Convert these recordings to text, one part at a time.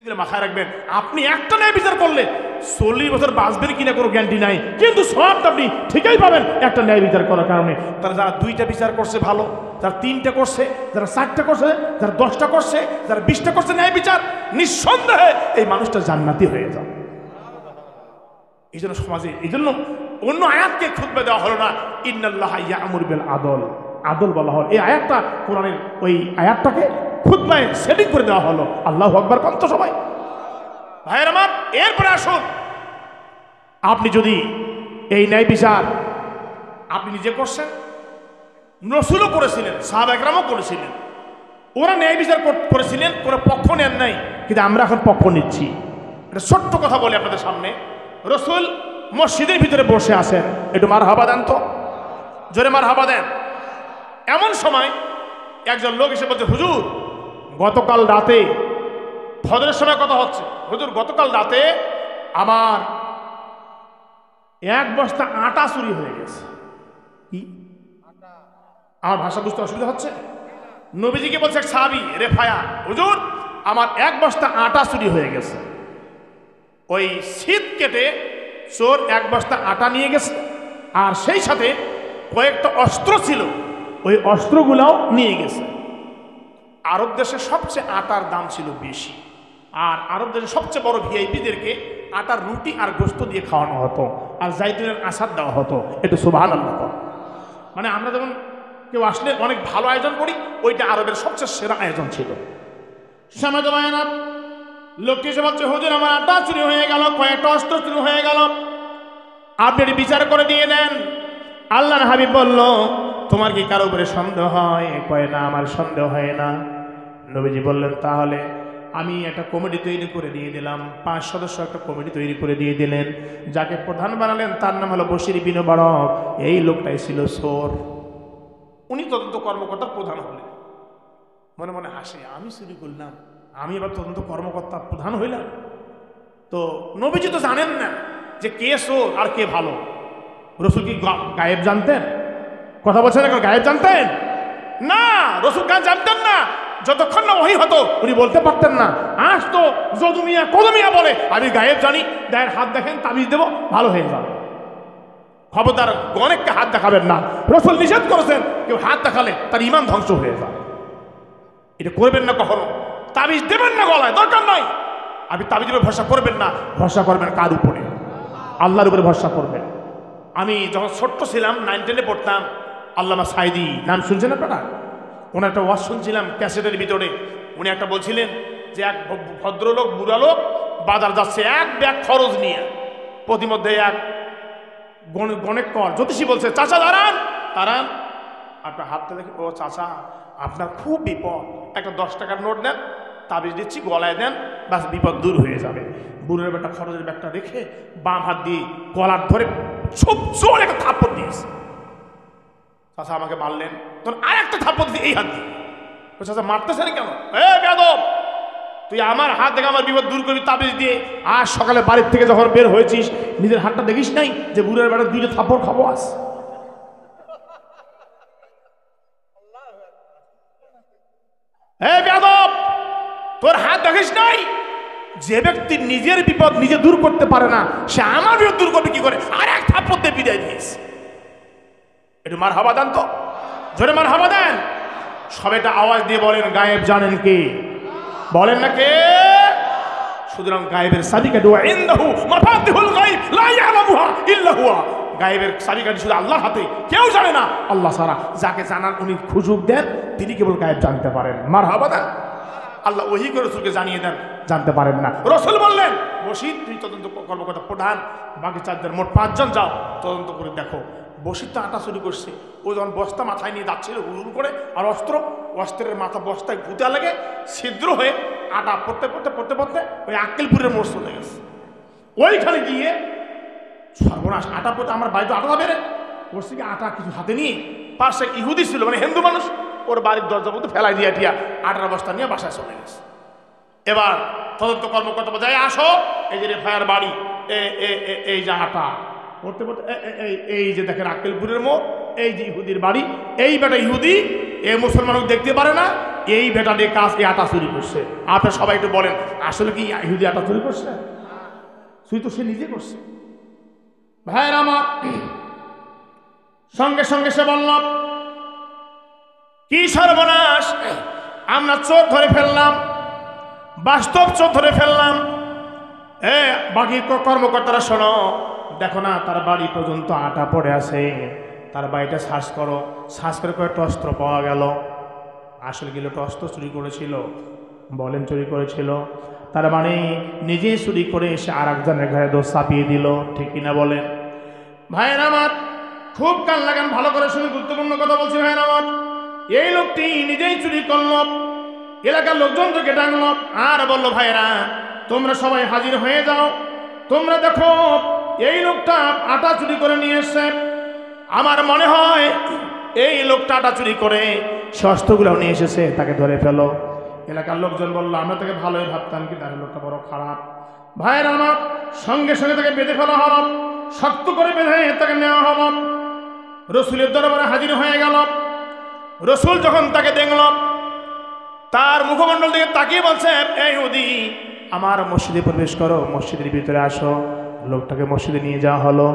মাথায় রাখবেন, আপনি একটা ন্যায় বিচার করলে 40 বছর বাঁচবেন কিনা কোনো গ্যারান্টি নাই, কিন্তু সবটা আপনি ঠিকই পাবেন একটা ন্যায় বিচার করার কারণে। তারা যারা 2টা বিচার করছে ভালো, যারা 3টা করছে, যারা 4টা করছে, যারা 10টা করছে, যারা 20টা করছে ন্যায় বিচার, নিঃসন্দেহে এই মানুষটা জান্নাতি হয়ে যাবে। এই জন্য সমাজে, এই জন্য অন্য আয়াতকে খুতবা দেওয়া হলো না, ইন্নাল্লাহা ইয়া'মুরু বিল আদল, আদল বলা হলো। এই আয়াতটা কোরআনের ওই আয়াতটাকে খুতবায় সেটিং করে দেওয়া হলো। আল্লাহু আকবার বলতো সবাই। ভাইয়ের আমার, এরপরে আসুন, আপনি যদি এই ন্যায় বিচার আপনি নিজে করছেন, রাসূলও করেছিলেন, সাহাবা একরামও করেছিলেন, ওরা ন্যায় বিচার করেছিলেন, কোনো পক্ষ নেন নাই, কিন্তু আমরা এখন পক্ষ নিচ্ছি। একটা ছোট্ট কথা বলি আপনাদের সামনে। রাসূল মসজিদের ভিতরে বসে আছেন, একটু মারহাবা দেন তো, জোরে মারহাবা দেন। এমন সময় একজন লোক এসে বলছে, হুজুর গতকাল রাতে, ফজরের সময় কথা হচ্ছে, হুজুর গতকাল রাতে আমার 1 বস্তা আটা চুরি হয়ে গেছে। কি? আমার ভাষা বুঝতে অসুবিধা হচ্ছে? নবীজিকে বলছে এক সাহাবী, রেফায়া, হুজুর আমার 1 বস্তা আটা চুরি হয়ে গেছে। ওই শীত কেটে চোর 1 বস্তা আটা নিয়ে গেছে, আর সেই সাথে কয়েকটা অস্ত্র ছিল, ওই অস্ত্রগুলাও নিয়ে গেছে। আরব দেশে সবচেয়ে আটার দাম ছিল বেশি, আর আরব দেশে সবচেয়ে বড় ভিআইপিদেরকে আটার রুটি আর গোস্ত দিয়ে খাওয়ানো হতো, আর জাইতুনের আচার দেওয়া হতো। এটা সুবহানাল্লাহ। মানে আমরা যেমন কেউ আসলে অনেক ভালো আয়োজন করি, ওইটা আরবের সবচেয়ে সেরা আয়োজন ছিল। লোকটি এসে বলছে, হুজুর আমার আটা চুরি হয়ে গেল, কয়েকটা অস্ত্র চুরি হয়ে গেল, আপনি বিচার করে দিয়ে দেন। আল্লাহর হাবিব বলল, তোমার কি কারো উপরে সন্দেহ হয়? কয় না, আমার সন্দেহ হয় না। নবীজি বললেন, তাহলে আমি একটা কমিটি তৈরি করে দিয়ে দিলাম। 5 সদস্য একটা কমিটি তৈরি করে দিয়ে দিলেন। যাকে প্রধান বানালেন তার নাম হলো বশির বিন বারক। এই লোকটাই ছিল চোর, উনি তদন্ত কর্মকর্তার প্রধান হলেন। মনে মনে হাসে, আমি চুরি করলাম, আমি এবার তদন্ত কর্মকর্তা প্রধান হইলাম। তো নবীজি তো জানেন না যে কে চোর আর কে ভালো। রাসূল কি গায়েব জানতেন? কথা বলছেন না, গায়েব জানতেন না, রাসূল গায়েব জানতেন না। যতক্ষণ না ওহী হতো উনি বলতে পারতেন না। আজ তো যদুমিয়া কদমিয়া বলে আমি গায়েব জানি, গায়ের হাত দেখেন তাবিজ দেবো ভালো হয়ে যাবে। খবরদার অনেককে হাত দেখাবেন না, রাসূল নিষেধ করেছেন, কেউ হাত দেখালে তার ঈমান ধ্বংস হয়ে যায়। এটা করবেন না কখনো। তাবিজ দেবেন না গলায়, দরকার নাই। আপনি তাবিজের উপরে ভরসা করবেন না, ভরসা করবেন কার উপরে? আল্লাহর উপরে ভরসা করবেন। আমি যখন ছোট্ট ছিলাম, 9-10-এ পড়তাম, আল্লামা সাইদি নাম শুনছেন আপনারা? ওনার একটা ওয়াজ শুনছিলাম ক্যাসেটের ভিতরে। উনি একটা বলছিলেন যে এক ভদ্রলোক, বুড়া লোক বাজার যাচ্ছে 1 ব্যাগ খরচ নিয়ে, প্রতিমধ্যে এক গণেক কর জ্যোতিষী বলছে, চাচা দাঁড়ান দাঁড়ান। আপনার হাতটা দেখে, ও চাচা আপনার খুব বিপদ, একটা 10 টাকার নোট দেন, তাবিজ দিচ্ছি, গলায় দেন, ব্যাস বিপদ দূর হয়ে যাবে। বুড়োর ব্যাগটা, খরচের ব্যাগটা রেখে বাম হাত দিয়ে গলার ধরে খুব জোর একটা থাপ্পড় দিয়েছে। চাচা আমাকে মারলেন, তখন আর একটা থাপ্পড় দিয়ে এই হাত দিয়ে। চাচা মারতেছে না কেন? এ বেয়াদব, তুই আমার হাত দেখে আমার বিপদ দূর করবি তাবিজ দিয়ে, আর সকালে বাড়ির থেকে যখন বের হয়েছিস নিজের হাতটা দেখিস নাই যে বুড়োর বেড়া 2টা থাপ্পড় খাবো? আস বেয়াদব, তোর হাত দেখিস নাই? যে ব্যক্তি নিজের বিপদ নিজে দূর করতে পারে না, সে আমার বিপদ দূর করবে কি করে? আর এক থাপ্পড় দিয়ে বিদায় দিয়েছে। একটু মারহাবা দেন তো, জোরে মারহাবা দেন। সবাইটা আওয়াজ দিয়ে বলেন, গায়েব জানেন কে? বলেন না কে? সুতরাং গায়েবের চাবিকাঠি, ইনদাহু মাফাতিহুল গায়ব লা ইয়ালামুহা ইল্লা হুয়া। গায়েবের চাবিকাঠি শুধু আল্লাহর হাতে, কেউ জানে না আল্লাহ ছাড়া। যাকে জানার উনি সুযোগ দেন, তিনি কেবল গায়েব জানতে পারেন। মারহাবা দেন। আল্লাহ ওহী করে রাসূলকে জানিয়ে দেন, জানতে পারেন না। রাসূল বললেন, বশির তুই তদন্ত কর্মকর্তা প্রধান, বাকি 4 জন, মোট 5 জন যাও, তদন্ত করে দেখো। বশির তো আটা চুরি করছে, ও যখন বস্তা মাথায় নিয়ে যাচ্ছিল হুড় করে, আর অস্ত্রের মাথা বস্তায় গুঁতা লেগে ছিদ্র হয়ে আটা পড়তে পড়তে পড়তে পড়তে ওই আক্কেলপুরের মোড় চলে গেছে। ওইখানে গিয়ে সর্বনাশ, আটা পড়তে আমার বাড়িতে আটা বেড়ে করছে কি, আটা কিছু হাতে নিয়ে পাশে ইহুদি ছিল, মানে হিন্দু মানুষ, ওর বাড়ির দরজা মধ্যে ফেলাই দিয়ে টিয়া আটার বস্তা নিয়ে বাসায় চলে গেছে। এবার তদন্ত কর্মকর্তা বলে, আসো, এই যে রেফায়ার বাড়ি, এই যে আটা পড়তে পড়তে এই যে দেখেন আক্কেলপুরের মোড়, এই যে ইহুদির বাড়ি, এই বেটা ইহুদি, এ মুসলমানকে দেখতে পারে না, এই বেটাটি কাজ এই আটা চুরি করছে। আপনারা সবাই একটু বলেন, আসলে কি ইহুদি আটা চুরি করছে? চুরি তো সে নিজে করছে। ভাইয়ের আমার, সঙ্গে সঙ্গে সে বলল, কি সর্বনাশ, আমরা চোর ধরে ফেললাম, বাস্তব চোর ধরে ফেললাম। বাকি কর্মকর্তারা শোনো, দেখো না তার বাড়ি পর্যন্ত আটা পড়ে আছে, তার বাড়িটা সার্চ করো। সার্চ করে কয়েকটা অস্ত্র পাওয়া গেল। আসলে গেল অস্ত্র চুরি করেছিল। বলেন চুরি করেছিল, তার মানে নিজেই চুরি করে এসে আর একজনের ঘরে দোষ চাপিয়ে দিল, ঠিক কিনা বলেন? ভাইয়ের আমার, খুব কান লাগান, ভালো করে শুনে, গুরুত্বপূর্ণ কথা বলছি ভাইয়ের আমার। এই লোকটি নিজেই চুরি করল, এলাকার লোকজনকে ডাকল আর বলল, ভাইয়েরা তোমরা সবাই হাজির হয়ে যাও, তোমরা দেখো এই লোকটা আটা চুরি করে নিয়ে এসছে। আমার মনে হয় এই লোকটা আটা চুরি করে অস্ত্রগুলো নিয়ে এসেছে, তাকে ধরে ফেলো। এলাকার লোকজন বলল, আমরা তাকে ভালোই ভাবতাম, কিন্তু তাহলে লোকটা বড় খারাপ। ভাইয়ের আমার, সঙ্গে সঙ্গে তাকে বেঁধে ফেলা হলো, শক্ত করে বেঁধে তাকে নেওয়া হলো, রসুলের দরবারে হাজির হয়ে গেল। রসুল যখন তাকে দেখল, তার মুখমণ্ডল দিকে তাকিয়ে বলছে, এই ইহুদি, আমার মসজিদে প্রবেশ করো, মসজিদের ভিতরে আসো। লোকটাকে মসজিদে নিয়ে যাওয়া হলো।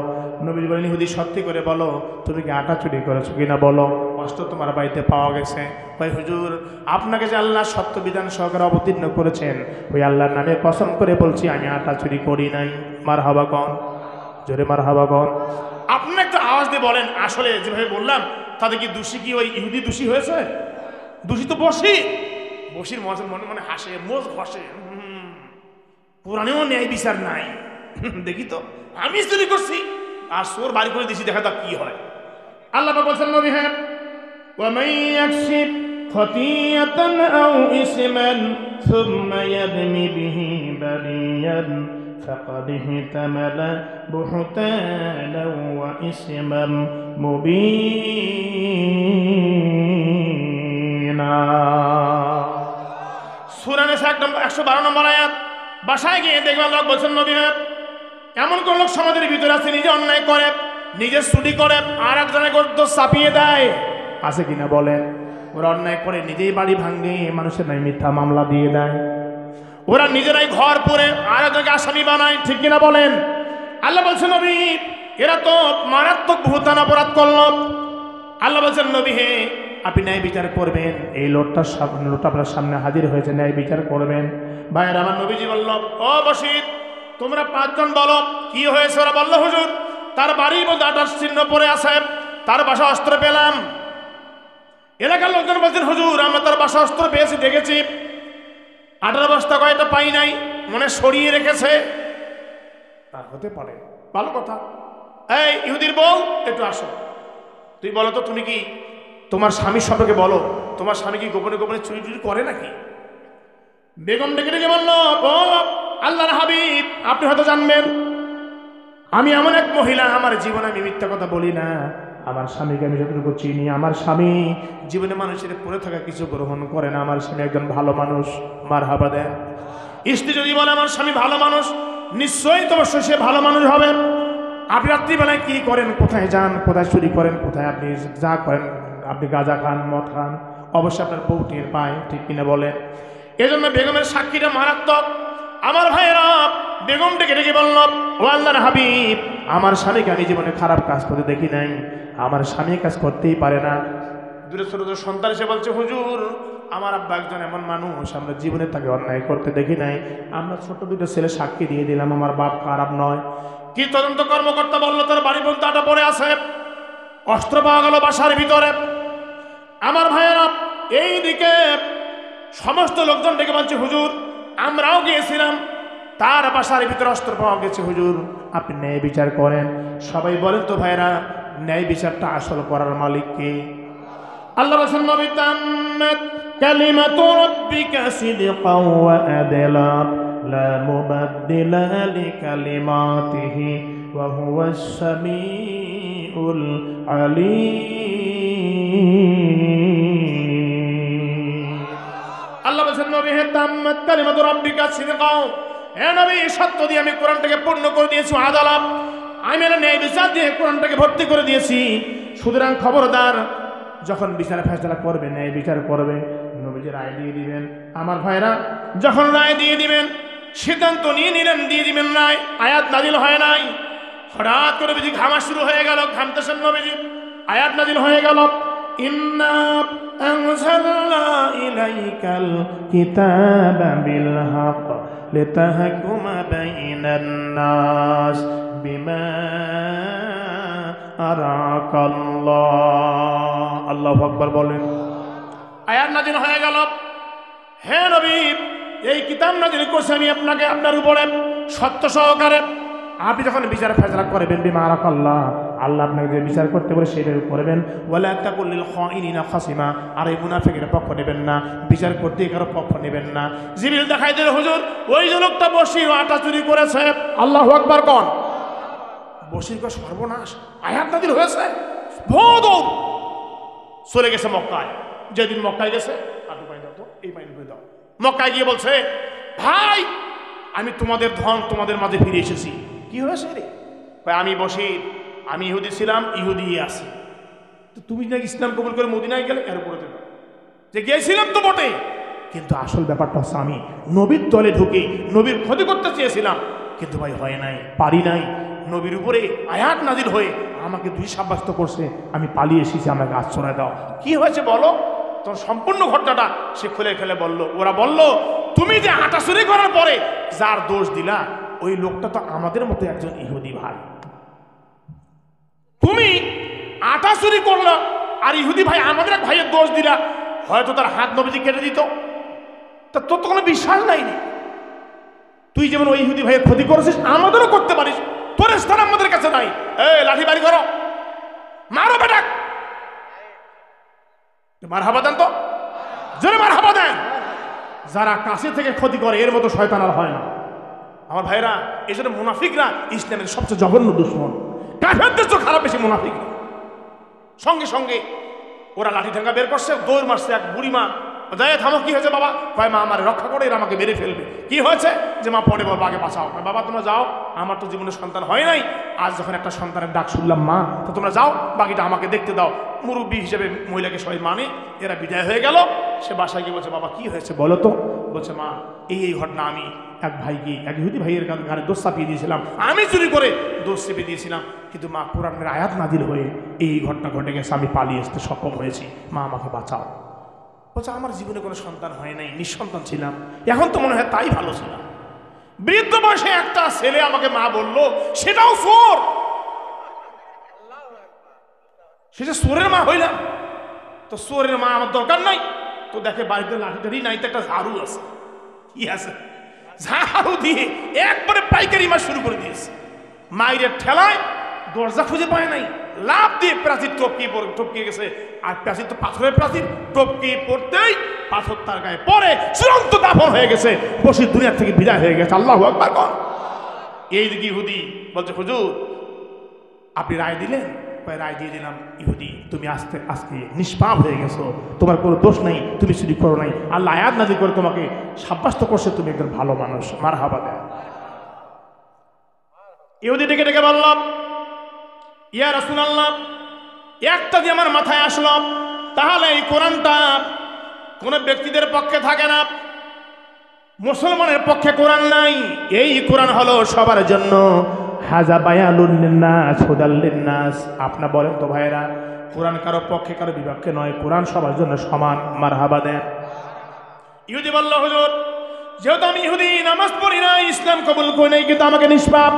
নবী বলেন, ইহুদি সত্যি করে বলো, তুমি কি আটা চুরি করেছো কিনা বলো, অস্ত্র তোমার বাড়িতে পাওয়া গেছে। ভাই হুজুর, আপনাকে যে আল্লাহ সত্য বিধান সহকারে অবতীর্ণ করেছেন, ওই আল্লাহর নামে কসম করে বলছি, আমি আটা চুরি করি নাই। মারহাবা কন, জোরে মারহাবা কন। আপনি একটা আওয়াজ দিয়ে বলেন, আসলে যেভাবে বললাম তাদের কি দোষী, কি ওই ইহুদি দোষী হয়েছে? দোষী তো বসির মনে মনে হাসে, মোজ ঘষে, পুরানেও ন্যায় বিচার নাই। দেখি তো, আমি চুরি করছি আর চোর বাড়ি করে দিছি, দেখা যাক কি হয়। আল্লাহ বলছেন, নবী হ্যাঁ, ومن يكسب خطيئة أو إثما ثم يرم به بريئا فقد احتمل بهتانا وإثما مبينا। সূরা নিসা 112 নম্বর আয়াত। বাসায় গিয়ে দেখবেন লোক বলছেন, নবী হ্যাঁ, এমন কোন লোক সমাজের ভিতরে আছে, নিজে অন্যায় করে, নিজে চুরি করে, আর একজনের দোষ চাপিয়ে দেয়, আছে কিনা বলেন? ওরা অন্যায় করে নিজেই বাড়ি ভাঙে, মানুষের নাই মিথ্যা মামলা দিয়ে দেয়, ওরা নিজেরাই ঘর পরে আর একজনকে আসামি বানায়, ঠিক কিনা বলেন? আল্লাহ বলছেন, নবী, এরা তো মারাত্মক ভূতান অপরাধ করল। আল্লাহ বলছেন, নবী হে, আপনি ন্যায় বিচার করবেন। এই লোকটা আপনার সামনে হাজির হয়েছে, ন্যায় বিচার করবেন। ভাইয়ের আমার, নবীজি বলল, ও বসির, তোমরা 5 জন বলো কি হয়েছে। ওরা বলল, হুজুর, তার বাড়ির মধ্যে আটার চিহ্ন পড়ে আছে, তার বাসা অস্ত্র পেলাম। এলাকার লোকজন বলছেন, হুজুর, আমরা তার বাসা অস্ত্র পেয়েছি, দেখেছি, 18 বস্তা কয়টা পাই নাই, মনে সরিয়ে রেখেছে। তা হতে পারে, ভালো কথা। এই ইহুদির বউ, একটু আসো, তুই বলো তো, তুমি কি তোমার স্বামীর সম্পর্কে বলো, তোমার স্বামী কি গোপনে গোপনে চুরি টুরি করে নাকি? বেগম ডেকে ডেকে বলল, ও আল্লাহর হাবিব, আপনি হয়তো জানবেন, আমি এমন এক মহিলা, আমার জীবনে আমি মিথ্যা কথা বলি না। আমার স্বামীকে আমি যতটুকু চিনি, আমার স্বামী জীবনে মানুষের পড়ে থাকা কিছু গ্রহণ করে না। আমার স্বামী একজন ভালো মানুষ। মারহাবা দেন। স্ত্রী যদি বলে আমার স্বামী ভালো মানুষ, নিশ্চয়ই তো অবশ্যই সে ভালো মানুষ হবে। আপনি রাত্রিবেলায় কি করেন, কোথায় যান, কোথায় চুরি করেন, কোথায় আপনি যা করেন, আপনি গাঁজা খান, মদ খান, অবশ্যই আপনার বউ টের পায়, ঠিক কিনা বলেন? এজন্য বেগমের সাক্ষীটা মারাত্মক। আমার ভাইয়েরা, বেগম ডেকে ডেকে বলল, ও আল্লাহর হাবিব, আমার স্বামীকে আমি জীবনে খারাপ কাজ করতে দেখি নাই, আমার স্বামী কাজ করতেই পারে না। দূরে ছোট ছোট সন্তান এসে বলছে, হুজুর, আমার আব্বা একজন এমন মানুষ, আমরা জীবনে তাকে অন্যায় করতে দেখি নাই, আমরা ছোট 2 ছেলে সাক্ষী দিয়ে দিলাম, আমার বাপ খারাপ নয়। কি তদন্ত কর্মকর্তা বলল, তার বাড়ি পর্যন্ত আটা পড়ে আছে, অস্ত্র পাওয়া গেল বাসার ভিতরে। আমার ভাইয়েরা, এই দিকে সমস্ত লোকজন ডেকে বলছে, হুজুর, আমরাও গিয়েছিলাম, তার বাসার ভিতরে অস্ত্র পাওয়া গেছে, হুজুর, আপনি ন্যায় বিচার করেন। সবাই বলেন তো ভাইরা, ন্যায় বিচারটা আসল করার মালিক কে? আল্লাহ বলেন, নবী, তাম্মাত কালিমাতু রাব্বিকা সিদকাও ওয়া আদলা লা মুবাদদিলা লিকালিমাতিহি ওয়া হুয়াস সামিউল আলিম। আল্লাহ বলেন, নবী হে, তাম্মাত কালিমাতু রাব্বিকা সিদকাও, হে নবী, সত্য দিয়ে আমি কোরআনটাকে পূর্ণ করে দিয়েছি, আদালত, আমি ন্যায় বিচার দিয়ে কোরআনটাকে ভর্তি করে দিয়েছি। সুতরাং খবরদার, যখন বিচার ফেসলা করবে, ন্যায় বিচার করবে। নবী নবীজি রায় দিয়ে দিবেন। আমার ভাইরা যখন রায় দিয়ে দিবেন, সিদ্ধান্ত নিয়ে নিলেন দিয়ে দিবেন রায়, আয়াত নাজিল হয় নাই। হঠাৎ করে নবীজি ঘামা শুরু হয়ে গেল, ঘামতেছেন নবীজি, আয়াত নাজিল হয়ে গেল, ইন্না আনজালনা ইলাইকাল কিতাবা বিল হক লিতাহকুমা বাইনান নাস বিমা আরাকাল্লাহ। আল্লাহু আকবার বলেন। আয়াত নাজিল হয়ে গেল, হে নবী এই কিতাব নাজিল করছি আমি আপনাকে, আপনার উপরে সত্য সহকারে। আপনি যখন বিচার ফেসলা করবেন বিমা আরাকাল্লাহ, আল্লাহ আপনাকে যে বিচার করতে বলে সেটা করবেন। ওয়ালা তাকুল্লিল খাইনিনা খাসিমা, আর এই মুনাফিকের পক্ষ নেবেন না, বিচার করতে কারো পক্ষ নেবেন না। জিবরিল দেখাই দিল, হুজুর ওই যে লোকটা বসির আটা চুরি করেছে। আল্লাহু আকবার কোন। বসির কো সর্বনাশ, আয়াত নাজিল হয়েছে, ভোদ চলে গেছে মক্কায়। যেদিন মক্কায় গেছে, আটু পানি দাও তো, এই পানি ধুয়ে দাও। মক্কায় গিয়ে বলছে, ভাই আমি তোমাদের ধন তোমাদের মাঝে ফিরে এসেছি। কি হয়েছে রে? আমি বসির, আমি ইহুদি ছিলাম, ইহুদি আছি। তো তুমি না ইসলাম কবুল করে মদিনায় গেলে, এর উপরে যে গিয়েছিলাম তো বটে, কিন্তু আসল ব্যাপারটা হচ্ছে আমি নবীর দলে ঢুকে নবীর ক্ষতি করতে চেয়েছিলাম, কিন্তু ভাই হয় নাই, পারি নাই। নবীর উপরে আয়াত নাজিল হয়ে আমাকে দুই সাব্যস্ত করছে, আমি পালিয়ে এসেছি, আমাকে আশ্রয় দাও। কি হয়েছে বলো? তখন সম্পূর্ণ ঘটনাটা সে খুলে খেলে বলল। ওরা বলল, তুমি যে আটা চুরি করার পরে যার দোষ দিলা, ওই লোকটা তো আমাদের মতো একজন ইহুদি ভাই। তুমি আটা চুরি করলা আর ইহুদি ভাই আমাদের এক ভাইয়ের দোষ দিলা, হয়তো তার হাত নবীজি কেটে দিত। তা তোর তো কোনো বিশ্বাস নাই। তুই যেমন ওই ইহুদি ভাইয়ের ক্ষতি করেছিস, আমাদেরও করতে পারিস, তোর স্থান আমাদের কাছে নাই। এই লাঠি বাড়ি করো, মারো বেটা, মার হাবা দেন তো, জোরে মার হাবা দেন। যারা কাছে থেকে ক্ষতি করে এর মতো শয়তান আর হয় না। আমার ভাইরা, এই জন্য মুনাফিকরা ইসলামের সবচেয়ে জঘন্য দুশ্মন। কাফেরদের তো খারাপ বেশি মুনাফিক। সঙ্গে সঙ্গে ওরা লাঠি ঠেঙ্গা বের করছে, দৌড় মারছে। এক বুড়ি মা, যাই থামো, কি হয়েছে বাবা? কয় মা আমার রক্ষা করে, এরা আমাকে মেরে ফেলবে। কি হয়েছে? যে মা পরে বাবা আগে বাঁচাও। বাবা তোমরা যাও, আমার তো জীবনে সন্তান হয় নাই, আজ যখন একটা সন্তানের ডাক শুনলাম মা, তো তোমরা যাও, বাকিটা আমাকে দেখতে দাও। মুরব্বী হিসেবে মহিলাকে সবাই মানে, এরা বিদায় হয়ে গেল। সে বাসায় গিয়ে বলছে, বাবা কি হয়েছে বলো তো? বলছে, মা এই ঘটনা, আমি এক ভাইকে, এক ইহুদি ভাইয়ের ঘরে দোষ চাপিয়ে দিয়েছিলাম, আমি চুরি করে দোষ চেপে দিয়েছিলাম, কিন্তু মা কোরআনের আয়াত নাজিল হয়ে এই ঘটনা ঘটে গেছে, আমি পালিয়ে আসতে সক্ষম হয়েছি, মা আমাকে বাঁচাও। বলছে, আমার জীবনে কোনো সন্তান হয় নাই, নিঃসন্তান ছিলাম, এখন তো মনে হয় তাই ভালো ছিলাম। বৃদ্ধ বয়সে একটা ছেলে আমাকে মা বললো, সেটাও চোর। সে যে চোরের মা হইলাম, তো চোরের মা আমার দরকার নাই। তো দেখে বাড়িতে লাঠিটারি নাই, তো একটা ঝাড়ু আছে। কি আছে? ঝাড়ু দিয়ে একবারে পাইকারি মাছ শুরু করে দিয়েছে। মায়ের ঠেলায় দরজা খুঁজে পায় নাই, লাভ দিয়ে প্রাচীর টপকিয়ে গেছে। আর প্রাচীর তো পাথরের প্রাচীর, টপকিয়ে পড়তেই পাথর তার গায়ে পড়ে, চূড়ান্ত দাফন হয়ে গেছে, বসে দুনিয়া থেকে বিদায় হয়ে গেছে। আল্লাহু আকবার কোন। এই দিকে ইহুদি বলছে, হুজুর আপনি রায় দিলেন? রায় দিয়ে দিলাম। ইহুদি, তুমি আজকে নিষ্পাপ হয়ে গেছো, তোমার কোনো দোষ নাই, তুমি চুরি করো নাই, আল্লাহ আয়াত নাজিল করে তোমাকে সাব্যস্ত করছে তুমি একজন ভালো মানুষ। মারহাবা দেন। ইহুদি ডেকে ডেকে বললাম, ইয়া রাসূলুল্লাহ, একটা যে আমার মাথায় আসলো, তাহলে এই কোরআনটা কোন ব্যক্তিদের পক্ষে থাকে না, মুসলমানের পক্ষে কোরআন নাই। এই কোরআন হলো সবার জন্য, হাজা বায়ানুন লিন্নাস হুদাল লিন্নাস। আপনি বলেন তো ভাইরা, কোরআন কারো পক্ষে কারো বিপক্ষে নয়, কোরআন সবার জন্য সমান। মারহাবা দেন। ইহুদি বলল, হুজুর যেহেতু আমি ইহুদি, নামাজ পড়ি না, ইসলাম কবুল করি নাই, কিন্তু আমাকে নিষ্পাপ,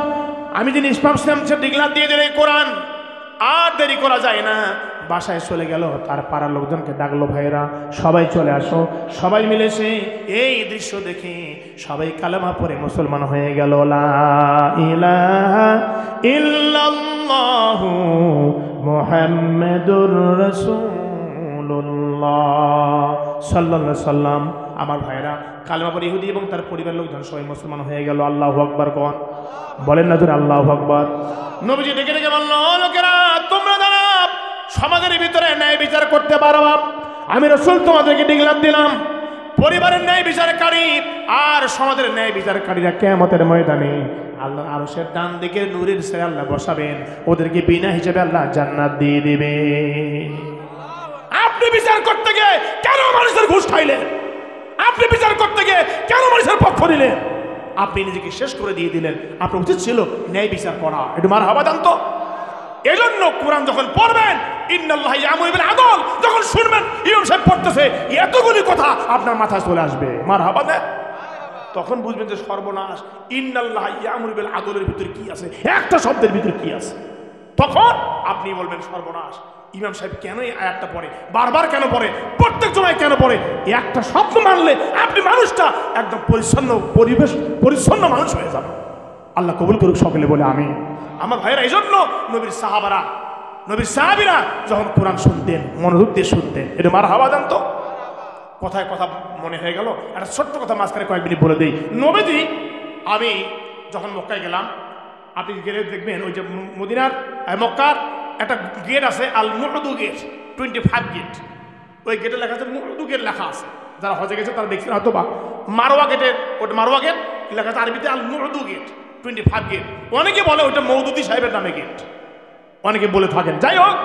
আমি যে নিষ্পাপ ছিলাম সে ডিগলা দিয়ে দিলে কোরআন। আর দেরি করা যায় না, বাসায় চলে গেল, তার পাড়ার লোকজনকে ডাকলো, ভাইরা সবাই চলে আসো। সবাই মিলেছে এই দৃশ্য দেখে সবাই কালেমা পড়ে মুসলমান হয়ে গেল। লা ইলাহা ইল্লাল্লাহু মুহাম্মাদুর রাসূলুল্লাহ সাল্লাল্লাহু আলাইহি সাল্লাম। আমার ভাইরা কালেমা পড়ে ইহুদি এবং তার পরিবার লোকজন সবাই মুসলমান হয়ে গেল। আল্লাহু আকবার কোন। বলেন না জোরে আল্লাহু আকবার। নবীজি ডেকে ডেকে বলল, লোকেরা তোমরা যারা সমাজের ভিতরে ন্যায় বিচার করতে পারো, আমি রাসূল তোমাদেরকে ডিগলাম দিলাম, পরিবারের ন্যায় বিচারকারী আর সমাজের ন্যায় বিচারকারীরা কিয়ামতের ময়দানে আল্লাহর আরশের ডান দিকে নূরের ছায়ায় আল্লাহ বসাবেন, ওদেরকে বিনা হিসেবে আল্লাহ জান্নাত দিয়ে দিবেন। আপনি বিচার করতে গিয়ে কেন মানুষের ঘুষ খাইলেন? আপনি বিচার করতে গিয়ে কেন মানুষের পক্ষ নিলেন? আপনি নিজেকে শেষ করে দিয়ে দিলেন। আপনার উচিত ছিল ন্যায় বিচার করা। একটু মারহাবা দেন তো। এজন্য কোরআন যখন পড়বেন, ইন্নাল্লাহা ইয়ামুরু বিল আদল, যখন শুনবেন ইমাম সাহেব পড়তেছে, এতগুলি কথা আপনার মাথায় চলে আসবে। মারহাবা দেন। তখন বুঝবেন যে সর্বনাশ। ইন্নাল্লাহা ইয়ামুরু বিল আদলের ভিতরে কি আছে, একটা শব্দের ভিতরে কি আছে। তখন আপনি বলবেন সর্বনাশ। ইমাম সাহেব কেন এই আয়াতটা পড়ে, বারবার কেন পড়ে, প্রত্যেক জমায় কেন পড়ে? একটা শব্দ মানলে আপনি মানুষটা একদম পরিচ্ছন্ন মানুষ হয়ে যাবে। আল্লাহ কবুল করুক সকলে বলে আমি। আমার ভাইয়েরা, এই জন্য নবীর সাহাবীরা যখন কোরআন শুনতেন মনোযোগ দিয়ে শুনতেন। এটা মারহাবা দেন তো। কথায় কথা মনে হয়ে গেল, একটা ছোট্ট কথা মাঝখানে কয়েক মিনিট বলে দিই। নবীজি, আমি যখন মক্কায় গেলাম, আপনি গেলে দেখবেন ওই যে মদিনার মক্কার একটা গেট আছে, আল মুহদু গেট, 25 গেট। ওই গেটে লেখা আছে মুহদু গেট লেখা আছে। যারা হজে গেছে তারা দেখছেন হয়তো বা। মারওয়া গেটের, ওটা মারওয়া গেট লেখা আছে আরবিতে আল মুহদু গেট, 25 গেট। অনেকে বলে ওইটা মওদুদি সাহেবের নামে গেট, অনেকে বলে থাকেন। যাই হোক,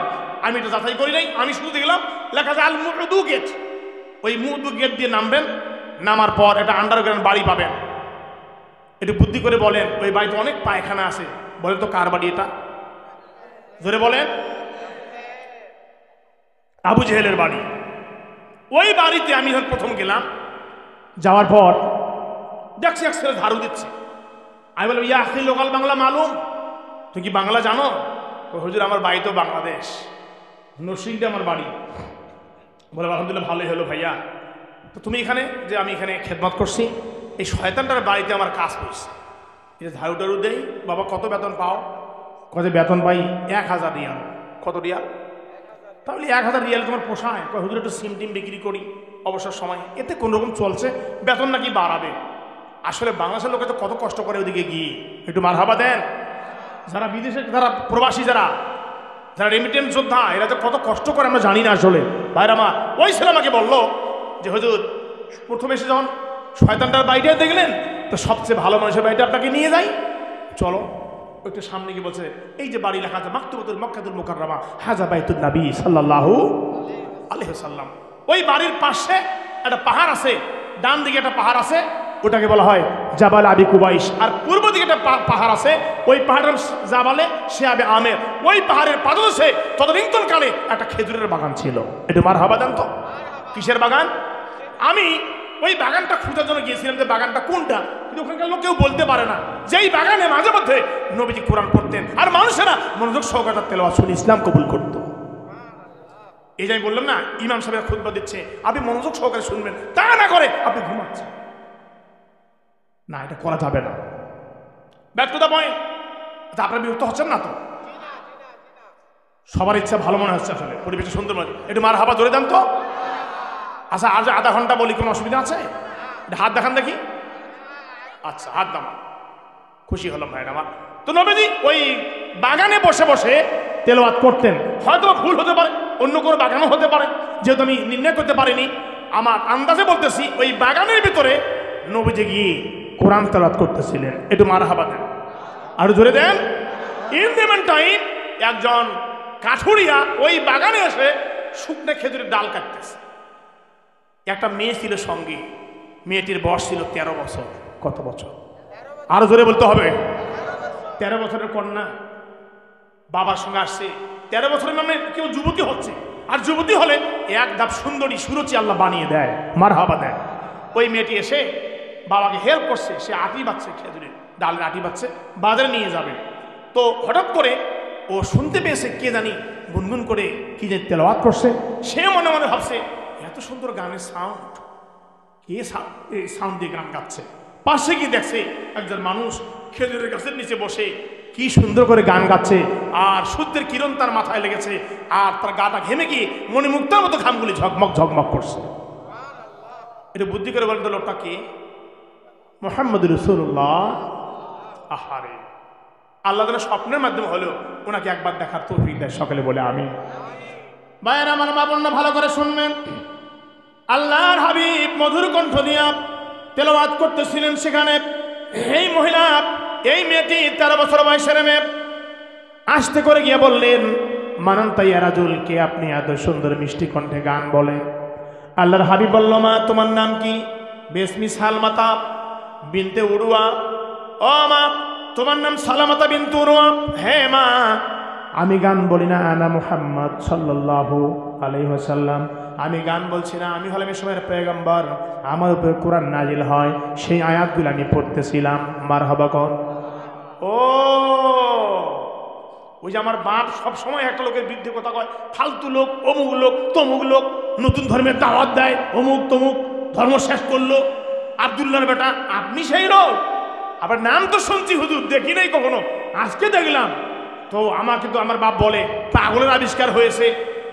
আমি এটা যাচাই করি নাই, আমি শুধু দেখলাম লেখা আছে আল মুহদু গেট। ওই মুহদু গেট দিয়ে নামবেন, নামার পর একটা আন্ডারগ্রাউন্ড বাড়ি পাবেন। একটু বুদ্ধি করে বলেন, ওই বাড়িতে অনেক পায়খানা আছে। বলেন তো কার বাড়ি এটা? জোরে বলেন। আবু জেহেলের বাড়ি। ওই বাড়িতে আমি যখন প্রথম গেলাম, যাওয়ার পর দেখছি এক ছেলে ঝাড়ু দিচ্ছে। আমি বললাম, ইয়া আখি লোকাল বাংলা মালুম, তুই কি বাংলা জানো? হুজুর, আমার বাড়ি তো বাংলাদেশ, নরসিংদী আমার বাড়ি। বলে, আলহামদুলিল্লাহ, ভালোই হলো ভাইয়া। তো তুমি এখানে, যে আমি এখানে খেদমত করছি, এই শয়তানটার বাড়িতে আমার কাজ করছে, এটা ঝাড়ু টাড়ু দেই। বাবা, কত বেতন পাও? কত বেতন পাই? 1000 রিয়াল। কত রিয়াল? তাহলে 1000 রিয়াল তোমার পোষায়? হুজুর, একটু সিম টিম বিক্রি করি অবসর সময়, এতে কোনোরকম চলছে, বেতন নাকি বাড়াবে। আসলে বাংলাদেশের লোকে তো কত কষ্ট করে ওদিকে গিয়ে। একটু মারহাবা দেন। যারা বিদেশে, যারা প্রবাসী, যারা রেমিটেন্স যোদ্ধা, এরা তো কত কষ্ট করে আমরা জানি না আসলে। ভাইরা আমার, ওই ছেলে আমাকে বললো যে হুজুর, প্রথমে এসে যখন শয়তানটার বাড়িটা দেখলেন, তো সবচেয়ে ভালো মানুষের বাড়িটা আপনাকে নিয়ে যাই, চলো। একটু সামনে গিয়ে বলছে, এই যে বাড়ি লেখা আছে মাকতুবাতুল মক্কাতুল মুকাররমা, হাযা বাইতুন নবী সাল্লাল্লাহু আলাইহি ওয়াসাল্লাম। ওই বাড়ির পাশে একটা পাহাড় আছে, ডান দিকে একটা পাহাড় আছে, ওটাকে বলা হয় জাবাল আবি কুবাইশ। আর পূর্ব দিকে একটা পাহাড় আছে, ওই পাহাড়ের জাবালে শিয়াবে আমের। ওই পাহাড়ের পাদদেশে তদানীন্তন কালে একটা খেজুরের বাগান ছিল। একটু মারহাবা দেন তো। কিসের বাগান? আমি ওই বাগানটা খুঁজার জন্য গিয়েছিলাম যে বাগানটা কোনটা, কিন্তু ওখানকার লোক কেউ বলতে পারে না। যেই বাগানে মাঝে মধ্যে নবীজি কোরআন পড়তেন, আর মানুষেরা মনোযোগ সহকারে তেলাওয়াত শুনে ইসলাম কবুল করত। এই যে আমি বললাম না, ইমাম সাহেব খুতবা দিচ্ছে, আপনি মনোযোগ সহকারে শুনবেন, তা না করে আপনি ঘুমাচ্ছেন না, এটা করা যাবে না। Back to the point. আপনার বিরক্ত হচ্ছেন না তো? সবার ইচ্ছা ভালো মনে হচ্ছে, আসলে পরিবেশটা সুন্দর মনে। একটু মারহাবা জোরে দেন তো। আচ্ছা, আজ আধা ঘন্টা বলি, কোনো অসুবিধা আছে? হাত দেখান দেখি। আচ্ছা, হাত দামা, খুশি হলাম ভাই আমার। তো নবীজি ওই বাগানে বসে বসে তেলাওয়াত করতেন। হয়তো ভুল হতে পারে, অন্য কোনো বাগানও হতে পারে, যেহেতু আমি নির্ণয় করতে পারিনি। আমার আন্দাজে বলতেছি, ওই বাগানের ভিতরে নবীজি গিয়ে কোরআন তেলাওয়াত করতেছিলেন। একটু মারহাবা দেন, আর জোরে দেন। ইন দ্য মিন টাইম একজন কাঠুরিয়া ওই বাগানে এসে শুকনো খেজুরের ডাল কাটতেছে। একটা মেয়ে ছিল সঙ্গে, মেয়েটির বয়স ছিল 13 বছর। কত বছর? আরো জোরে বলতে হবে। 13 বছরের কন্যা বাবার সঙ্গে আসছে। 13 বছরের মানে কেউ যুবতী হচ্ছে, আর যুবতী হলে এক ধাপ সুন্দরী সুরুচি আল্লাহ বানিয়ে দেয়। মারহাবা দেয়। ওই মেয়েটি এসে বাবাকে হেল্প করছে, সে আটি বাচ্ছে, খেজুরের ডালের আটি বাচ্ছে, বাজারে নিয়ে যাবে। তো হঠাৎ করে ও শুনতে পেয়েছে কে জানি গুনগুন করে কি যে তেলাওয়াত করছে। সে মনে মনে ভাবছে, এত সুন্দর গানের সাউন্ড, কে এই সাউন্ড দিয়ে গান গাচ্ছে। পাশে গিয়ে দেখছে একজন মানুষ খেজুরের গাছের নিচে বসে কি সুন্দর করে গান গাচ্ছে, আর সূর্যের কিরণ তার মাথায় লেগেছে, আর তার গাটা ঘেমে গিয়ে মণিমুক্তার মতো ঘামগুলি ঝকমক ঝকমক করছে। এটা বুদ্ধি করে বলেন তো, লোকটা কে? মুহাম্মদ রাসূলুল্লাহ। আহারে, আল্লাহ যেন স্বপ্নের মাধ্যমে হলেও ওনাকে একবার দেখার তৌফিক দেয়। সকলে বলে আমি। ভাইয়েরা আমার, মা বোনরা ভালো করে শুনবেন। আল্লাহর হাবিব মধুর কণ্ঠ দিয়া তেলাওয়াত করতেছিলেন। সেখানে এই মহিলা, এই মেয়েটি 13 বছর বয়সের মেয়ে, আস্তে করে গিয়ে বললেন, মানান্তা ইয়া রাজুল, কে আপনি এত সুন্দর মিষ্টি কণ্ঠে গান বলেন? আল্লাহর হাবিব বলল, মা তোমার নাম কি? বেসমি সালমাতা বিনতে উরুয়া। ও মা, তোমার নাম সালামাতা বিনতে উরুয়া? হ্যাঁ মা, আমি গান বলি না, আনা মুহাম্মদ সাল্লাল্লাহু আলাইহি ওয়াসাল্লাম, আমি গান বলছি না, আমি হলাম এই সময়ের পয়গম্বর, আমার উপরে কোরআন নাজিল হয়, সেই আয়াতগুলো আমি পড়তেছিলাম। মারহাবা কর। ও ওই যে আমার বাপ সব সময় একটা লোকের বিরুদ্ধে কথা কয়, ফালতু লোক, অমুক লোক, তমুক লোক, নতুন ধর্মের দাওয়াত দেয়, অমুক তমুক, ধর্ম শেষ করলো, আব্দুল্লাহর বেটা। আপনি সেই লোক? আবার নাম তো শুনছি হুজুর, দেখি নাই কখনো, আজকে দেখলাম। তো আমাকে তো আমার বাপ বলে পাগলের আবিষ্কার হয়েছে,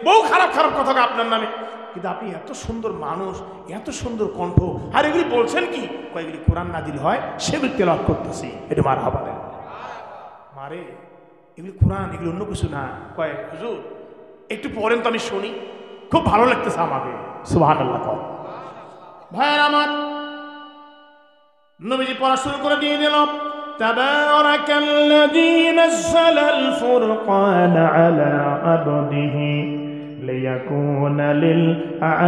বহু খারাপ খারাপ কথা আপনার নামে, কিন্তু আপনি এত সুন্দর মানুষ, এত সুন্দর কণ্ঠ, আর এগুলি বলছেন কি? কয়েকগুলি কোরআন নাজিল হয়, সেগুলি তেলাওয়াত করতেছি। এটা মারহাবা দেন। মারে এগুলি কোরআন, এগুলি অন্য কিছু না। কয় হুজুর একটু পড়েন তো, আমি শুনি, খুব ভালো লাগতেছে আমাকে। সুবহানাল্লাহ। কয় ভাইয়ের আমার, নবীজি পড়া শুরু করে দিয়ে দিল, তাবারাকাল্লাযী নাযালাল ফুরকানা আলা আবদিহি লিয়াকুনা লিল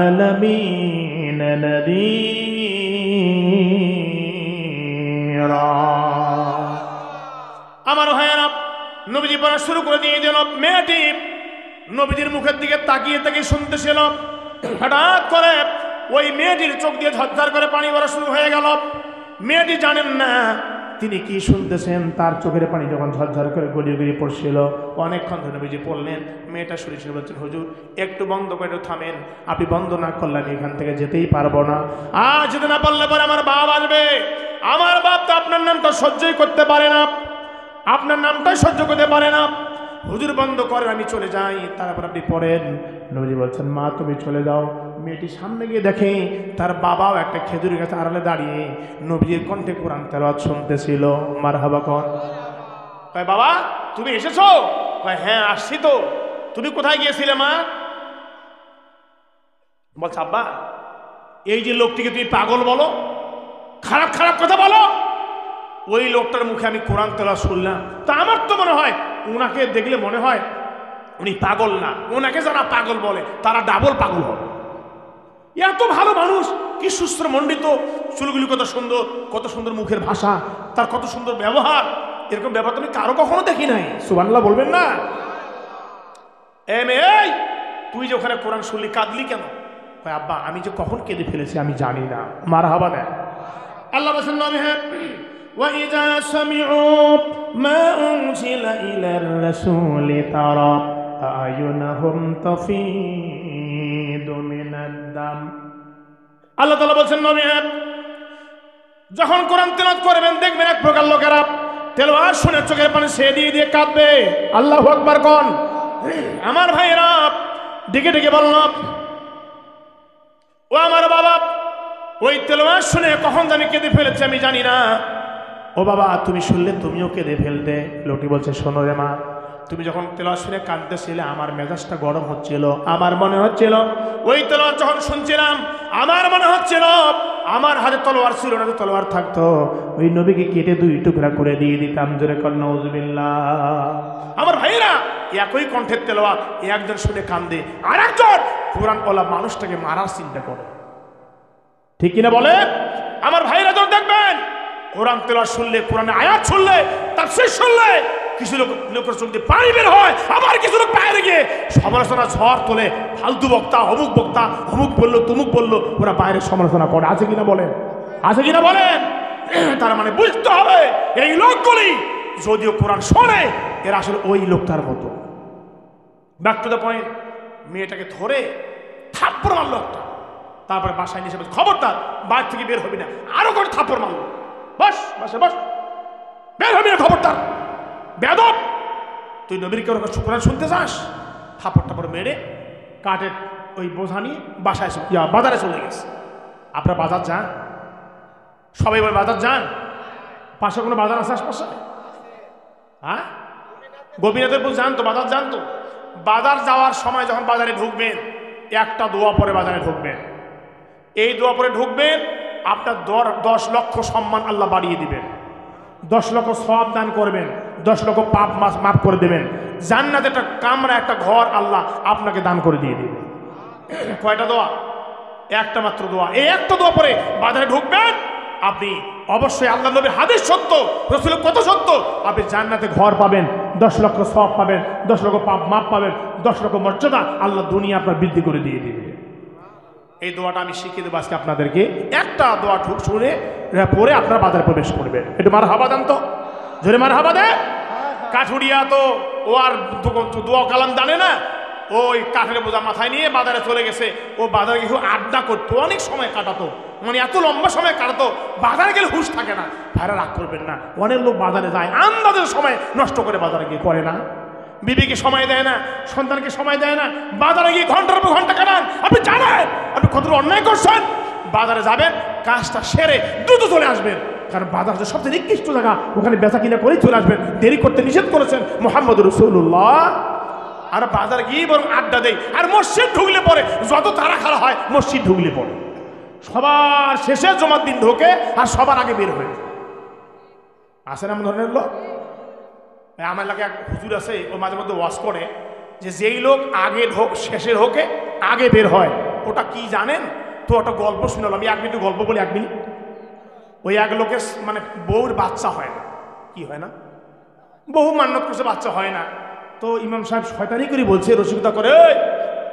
আলামিন নাযীরা। আমার ভাইয়েরা, নবীজি পড়া শুরু করে দিয়ে দিল। মেয়েটি নবীজির মুখের দিকে তাকিয়ে তাকিয়ে শুনতেছিল। হঠাৎ করে ওই মেয়েটির চোখ দিয়ে ঝরঝর করে পানি পড়া শুরু হয়ে গেল। মেয়েটি জানেন না তিনি কি শুনতেছেন। তার চোখের পানি যখন ঝরঝর করে গড়িয়ে গড়িয়ে পড়ছিল, অনেকক্ষণ ধরে নবীজি পড়লেন। মেয়েটা শুনে শুনে বলছেন, হুজুর একটু বন্ধ করে, একটু থামেন, আপনি বন্ধ না করলে আমি এখান থেকে যেতেই পারবো না। আর যেতে না পারলে পরে আমার বাপ আসবে, আমার বাপ তো আপনার নামটা সহ্যই করতে পারে না, আপনার নামটাই সহ্য করতে পারে না। হুজুর বন্ধ করেন, আমি চলে যাই, তারপর আপনি পড়েন। নবীজি বলছেন, মা তুমি চলে যাও। মেয়েটি সামনে গিয়ে দেখে তার বাবাও একটা খেজুর গাছে আড়ালে দাঁড়িয়ে নবীজির কণ্ঠে কোরআন তেলাওয়াত শুনতেছিল। মারহাবা কন। কয় বাবা তুমি এসেছো? কয় হ্যাঁ আসছি তো। তুমি কোথায় গিয়েছিলে মা? বলছে আব্বা এই যে লোকটিকে তুমি পাগল বলো, খারাপ খারাপ কথা বলো, ওই লোকটার মুখে আমি কোরআন তেলাওয়াত শুনলাম, তা আমার তো মনে হয় ওনাকে দেখলে মনে হয় উনি পাগল না, ওনাকে যারা পাগল বলে তারা ডাবল পাগল হবে। এত ভালো মানুষ, কি সুস্থ মণ্ডিত, চুলগুলি কত সুন্দর, কত সুন্দর মুখের ভাষা, তার কত সুন্দর ব্যবহার, এরকম ব্যবহার তুমি কারো কখনো দেখি নাই। সুবহানাল্লাহ বলবেন না? এই তুই যে ওখানে কোরআন শুনলি, কাঁদলি কেন? কয় আব্বা আমি যে কখন কেঁদে ফেলেছি আমি জানি না। মারহাবা দেন। আল্লাহ বলেন নবী হ্যাঁ, وَإِذَا سَمِعُوا مَا أُنزِلَ إِلَى الرَّسُولِ تَرَى أَعْيُنَهُمْ تَفِيضُ مِنَ الدَّمْعِ। আল্লাহ তাআলা বলেন নবী যখন কোরআন তেলাওয়াত করবেন দেখবেন এক প্রকার লোকেরা তেলাওয়াত শুনে চোখের পানি ছেড়ে দিয়ে দিয়ে কাঁদবে। আল্লাহু আকবার কোন। আমার ভাইরা ডেকে ডেকে বলল, ও আমার বাবা ওই তেলাওয়াত শুনে কখন জানি কেঁদে ফেলেছে আমি জানি না। ও বাবা তুমি শুনলে তুমিও কেঁদে ফেলতে। লোকটি বলছে শোনো রে মা, তুমি যখন তেলাওয়াত শুনে কাঁদতেছিলে আমার মেজাজটা গরম হচ্ছিল, আমার মনে হচ্ছিল ওই তেলাওয়াত যখন শুনছিলাম আমার মনে হচ্ছিল আমার হাতে তলোয়ার ছিল না, তলোয়ার থাকতো ওই নবীকে কেটে দুই টুকরা করে দিয়ে দিতাম। জোরে কর নাউজুবিল্লাহ। আমার ভাইরা একই কণ্ঠের তেলাওয়াত একজন শুনে কান্দে, আর একজন কোরআন ওয়ালা মানুষটাকে মারার চিন্তা করে। ঠিক কিনা বলে? আমার ভাইরা তো দেখবেন কোরআন তেলাওয়াত শুনলে, কোরআনে আয়াত শুনলে, তাফসীর শুনলে কিছু লোকের চোখ দিয়ে পানি বের হয়, আবার কিছু লোক বাইরে গিয়ে সমালোচনা ঝড় তোলে, ফালতু বক্তা অমুক বললো তুমুক বললো, ওরা বাইরে সমালোচনা করে। আছে কিনা বলেন? আছে কিনা বলেন? তার মানে বুঝতে হবে এই লোকগুলি যদিও কোরআন শোনে এরা আসলে ওই লোকটার মতো। Back to the point. মেয়েটাকে ধরে থাপ্পড় মারলো একটা, তারপরে বাসায় নিয়ে এসে খবরদার বাইরে থেকে বের হবি না, আরো করে থাপ্পড় মারলো। বস বাসে বস, বের হবি না খবরদার, বেয়াদব, তুই নবীর কেউ কোরআন শুনতে চাস? থাপ্পড় টাপড় মেরে কাঠের ওই বোঝা নিয়ে বাসায় বাজারে চলে গেছে। আপনারা বাজার যান? সবাই বলে বাজার যান? পাশে কোনো বাজার আছে আশপাশে? হ্যাঁ গোপীনাথের যান তো, বাজার যান তো? বাজার যাওয়ার সময় যখন বাজারে ঢুকবেন একটা দোয়া পরে বাজারে ঢুকবেন। এই দোয়া পরে ঢুকবেন, আপনার 10 লক্ষ সম্মান আল্লাহ বাড়িয়ে দিবেন। 10 লক্ষ সওয়াব দান করবেন, 10 লক্ষ পাপ মাফ করে দেবেন, জান্নাতে একটা কামরা একটা ঘর আল্লাহ আপনাকে দান করে দিয়ে দিবে। কয়টা দোয়া? একটা মাত্র দোয়া। এই একটা দোয়া পরে বাজারে ঢুকবেন, আপনি অবশ্যই আল্লাহ নবীর হাদিস সত্য, রাসূলের কথা সত্য, আপনি জান্নাতে ঘর পাবেন, 10 লক্ষ সওয়াব পাবেন, 10 লক্ষ পাপ মাফ পাবেন, 10 লক্ষ মর্যাদা আল্লাহ দুনিয়া আপনার বৃদ্ধি করে দিয়ে দিবে। এই দোয়াটা আমি শিখিয়ে দেবো আজকে আপনাদেরকে। একটা দোয়া শুনে পরে আপনার বাজারে প্রবেশ করবেন। একটু মারহাবা দেন তো, জোরে মারহাবা দেন। কাঠুরিয়া তো ও আর দোয়া কালাম জানে না, ওই কাঠের বোঝা মাথায় নিয়ে বাজারে চলে গেছে। ও বাজারে কিছু আড্ডা করতো, অনেক সময় কাটাতো, মানে এত লম্বা সময় কাটাতো, বাজারে গেলে হুঁশ থাকে না। ভাইরা রাগ করবেন না, অনেক লোক বাজারে যায় আন্দাজের সময় নষ্ট করে বাজারে গিয়ে করে না, বিবিকে সময় দেয় না, সন্তানকে সময় দেয় না, বাজারে গিয়ে ঘন্টার পর ঘন্টা কাটান। আপনি জানেন আপনি কত অন্যায় করছেন। বাজারে যাবেন, কাজটা সেরে দ্রুত চলে আসবেন, কারণ বাজার যে সবচেয়ে নিকৃষ্ট জায়গা, ওখানে বেচা কিনা করেই চলে আসবেন। দেরি করতে নিষেধ করেছেন মুহাম্মদ রাসূলুল্লাহ। আর বাজারে গিয়ে বরং আড্ডা দেয়। আর মসজিদ ঢুকলে পরে যত তারা খাড়া হয়, মসজিদ ঢুকলে পরে সবার শেষে জমার দিন ঢোকে আর সবার আগে বের হয়ে আসেন এমন ধরনের লোক। আমার এলাকায় এক হুজুর আছে, ও মাঝে মধ্যে ওয়াজ করে যে যেই লোক আগে ঢোক শেষে ঢোকে আগে বের হয়, ওটা কি জানেন? তো একটা গল্প শুনলাম, আমি 1 মিনিট গল্প বলি, 1 মিনিট। ওই এক লোকের মানে বউর বাচ্চা হয় না। কি হয় না? বহু মান্যত করছে, বাচ্চা হয় না। তো ইমাম সাহেব শয়তানি করে বলছে, রসিকতা করে,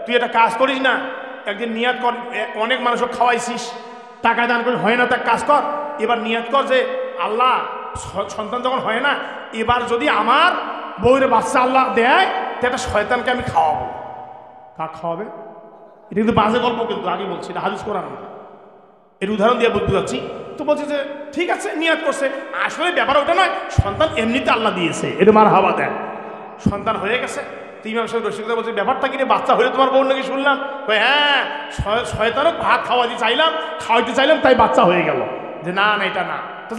তুই এটা কাজ করিস না, একদিন নিয়াত কর, অনেক মানুষকে খাওয়াইছিস, টাকা দান করে হয় না, তার কাজ কর, এবার নিয়াত কর যে আল্লাহ সন্তান যখন হয় না, এবার যদি আমার বউয়ের বাচ্চা আল্লাহ দেয়, তো একটা শয়তানকে আমি খাওয়াবো। কাক খাওয়াবে? এটা কিন্তু বাজে গল্প, কিন্তু আগে বলছি, এটা হাদিস কোরআন না, এর উদাহরণ দিয়ে বলতে যাচ্ছি। তো বলছে যে ঠিক আছে, নিয়াত করছে, আসলে ব্যাপার ওটা নয়, সন্তান এমনিতে আল্লাহ দিয়েছে, এটা মার হাওয়া দেয়, সন্তান হয়ে গেছে। তো ইমাম সাহেব রসিকতা বলছে, ব্যাপারটা কিনে বাচ্চা হয়ে তোমার বউ নাকি শুনলাম? হ্যাঁ, শয়তানও ভাত খাওয়াতে চাইলাম, তাই বাচ্চা হয়ে গেল। যে না না, এটা না। তো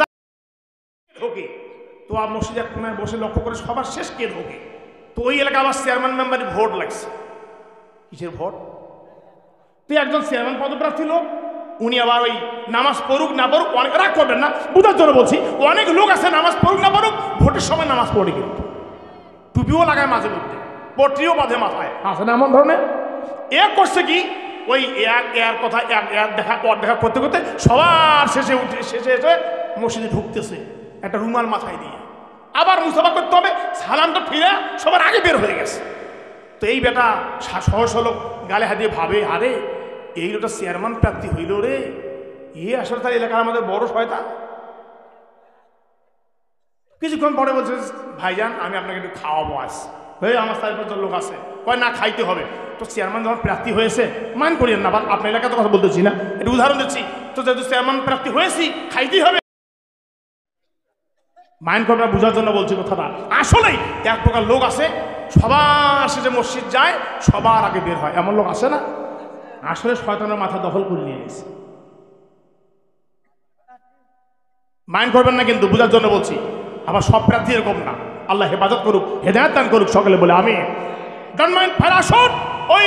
ঢোকে, তো মসজিদ এক কোনায় বসে লক্ষ্য করে সবার শেষ কে ঢোকে। তো ওই এলাকা আবার চেয়ারম্যান মেম্বারের ভোট লাগছে। কিসের ভোট? তো একজন চেয়ারম্যান পদপ্রার্থী লোক, উনি আবার ওই নামাজ পড়ুক না পড়ুক, অনেক রাগ করবেন না, বুঝার জন্য বলছি, অনেক লোক আছে নামাজ পড়ুক না পড়ুক, ভোটের সময় নামাজ পড়ে, কিন্তু টুপিও লাগায় মাঝে মধ্যে, পট্টিও বাঁধে মাথায়, আছে না এমন ধরনের। এ করছে কি, ওই এর কথা দেখা করতে করতে সবার শেষে এসে মসজিদে ঢুকতেছে একটা রুমাল মাথায় দিয়ে। আবার মুসাফা করতে হবে, সালামটা ফিরে সবার আগে বের হয়ে গেছে। তো এই বেটা সহজ লোক গালে হাত দিয়ে ভাবে, আরে এই লোকটা চেয়ারম্যান প্রার্থী হইল রে, আসলে তার এলাকার আমাদের বড় শয়তান। কিছুক্ষণ পরে বলছে, ভাইজান আমি আপনাকে একটু খাওয়াবো, আস আমার 4-5 লোক আছে, কয় না খাইতে হবে। তো চেয়ারম্যান যখন প্রার্থী হয়েছে, মান করিয়েন না, আপনার এলাকাতে কথা বলতেছি না, একটু উদাহরণ দিচ্ছি, তো যেহেতু চেয়ারম্যান প্রার্থী হয়েছি, খাইতেই হবে, মাইন্ড করবে না, বোঝার জন্য বলছি কথাটা। আসলেই এক প্রকার লোক আছে, সবার শেষে মসজিদ যায়, সবার আগে বের হয়, এমন লোক আছে না? আসলে শয়তানের মাথা দখল করে নিয়ে গেছে। মাইন্ড করবেন না, কিন্তু বোঝার জন্য বলছি। আবার সব প্রার্থী এরকম না, আল্লাহ হেফাজত করুক, হেদায়েত দান করুক, সকলে বলে আমি। Don't mind. আসুন, ওই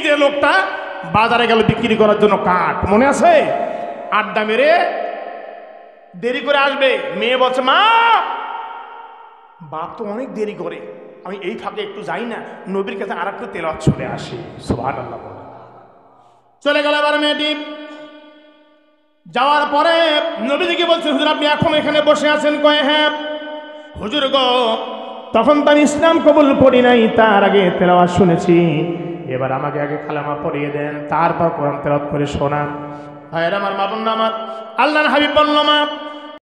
যে লোকটা বাজারে গেল বিক্রি করার জন্য কাঠ, মনে আছে? আড্ডা মেরে দেরি করে আসবে, মেয়ে বলছে, মা বাপ তো অনেক দেরি করে, আমি এই ফাঁকে একটু যাই না, নবীর কাছে আর একটু তেলাওয়াত চলে আসি। সুবহানাল্লাহ। চলে গেল। এবার মেয়েটি যাওয়ার পরে নবীজিকে বলছে, হুজুর আপনি এখন এখানে বসে আছেন? কয়ে হ্যাঁ। হুজুর গো, তখন তো আমি ইসলাম কবুল করি নাই, তার আগে তেলাওয়াত শুনেছি, এবার আমাকে আগে কালেমা পড়িয়ে দেন, তারপর কোরআন তেলাওয়াত করে শোনান। ভাইয়ের আমার, মা বোন আমার, আল্লাহর হাবিব বলল, মা